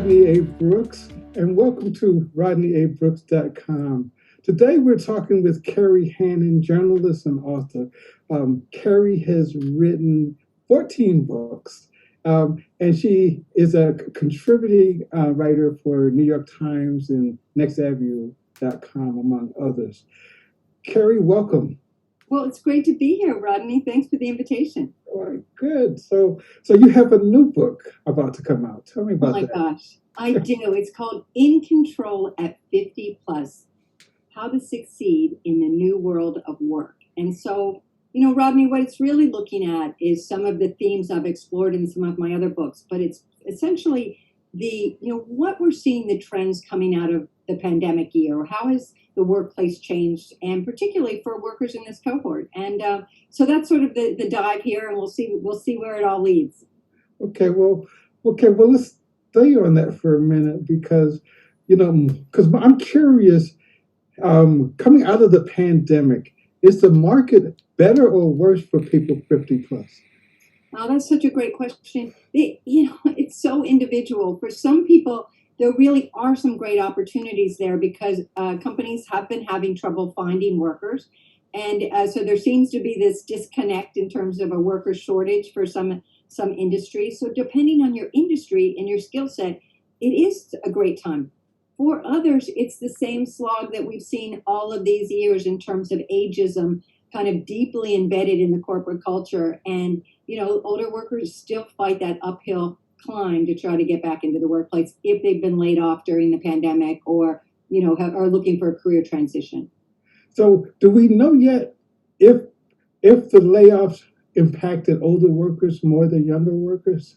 Rodney A. Brooks, and welcome to RodneyABrooks.com. Today we're talking with Kerry Hannon, journalist and author. Kerry has written 14 books, and she is a contributing writer for New York Times and NextAvenue.com, among others. Kerry, welcome. Well, it's great to be here, Rodney. Thanks for the invitation. All right, good. So you have a new book about to come out. Tell me about that. Oh my gosh, I do. It's called In Control at 50 Plus, How to Succeed in the New World of Work. And so, Rodney, what it's really looking at is some of the themes I've explored in some of my other books, but it's essentially what we're seeing, the trends coming out of the pandemic year. How has the workplace changed, and particularly for workers in this cohort? And so that's sort of the dive here, and we'll see where it all leads. Okay, well, let's stay on that for a minute because I'm curious. Coming out of the pandemic, is the market better or worse for people 50 plus? Oh, that's such a great question. It's so individual. For some people, there really are some great opportunities there because companies have been having trouble finding workers. And so there seems to be this disconnect in terms of a worker shortage for some industries. So depending on your industry and your skill set, it is a great time. For others, it's the same slog that we've seen all of these years in terms of ageism kind of deeply embedded in the corporate culture. And, older workers still fight that uphill climb to try to get back into the workplace if they've been laid off during the pandemic or, are looking for a career transition. So do we know yet if the layoffs impacted older workers more than younger workers?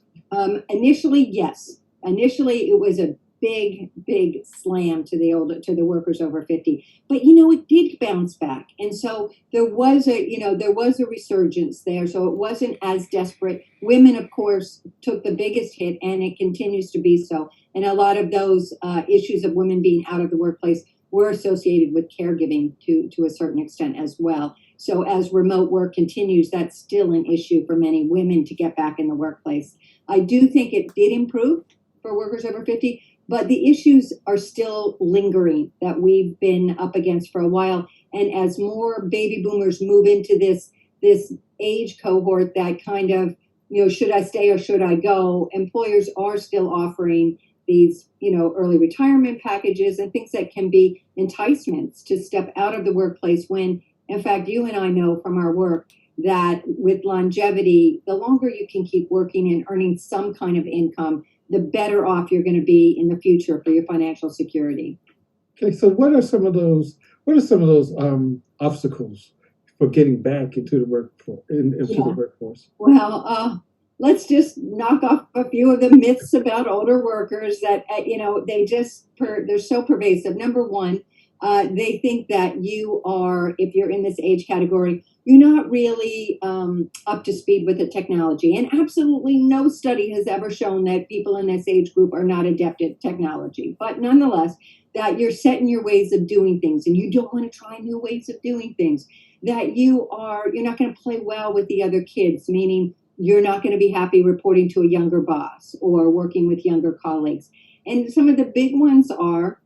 Initially, yes. Initially, it was a big slam to the workers over 50. But it did bounce back, and so there was a resurgence there. So it wasn't as desperate. Women, of course, took the biggest hit, and it continues to be so. And a lot of those issues of women being out of the workplace were associated with caregiving to a certain extent as well. So as remote work continues, that's still an issue for many women to get back in the workplace. I do think it did improve for workers over 50. But the issues are still lingering that we've been up against for a while. And as more baby boomers move into this age cohort that kind of, should I stay or should I go? Employers are still offering these, early retirement packages and things that can be enticements to step out of the workplace when, in fact, you and I know from our work that with longevity, the longer you can keep working and earning some kind of income, the better off you're going to be in the future for your financial security. Okay, so what are some of those obstacles for getting back into the workforce? Well, let's just knock off a few of the myths about older workers that they're so pervasive. Number one, they think that if you're in this age category, you're not really up to speed with the technology. And absolutely no study has ever shown that people in this age group are not adept at technology. But nonetheless, that you're set in your ways of doing things and you don't want to try new ways of doing things. That you're not going to play well with the other kids, meaning you're not going to be happy reporting to a younger boss or working with younger colleagues. And some of the big ones are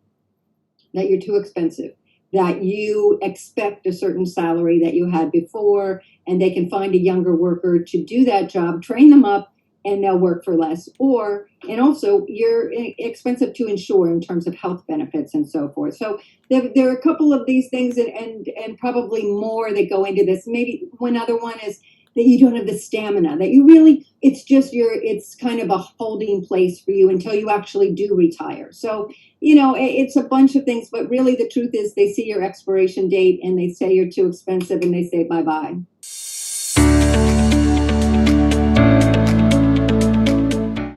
that you're too expensive, that you expect a certain salary that you had before, and they can find a younger worker to do that job, train them up, and they'll work for less. And also, you're expensive to insure in terms of health benefits and so forth. So there are a couple of these things and probably more that go into this. Maybe one other one is that you don't have the stamina, that it's kind of a holding place for you until you actually do retire. So, it's a bunch of things, but really the truth is they see your expiration date and they say you're too expensive and they say bye-bye.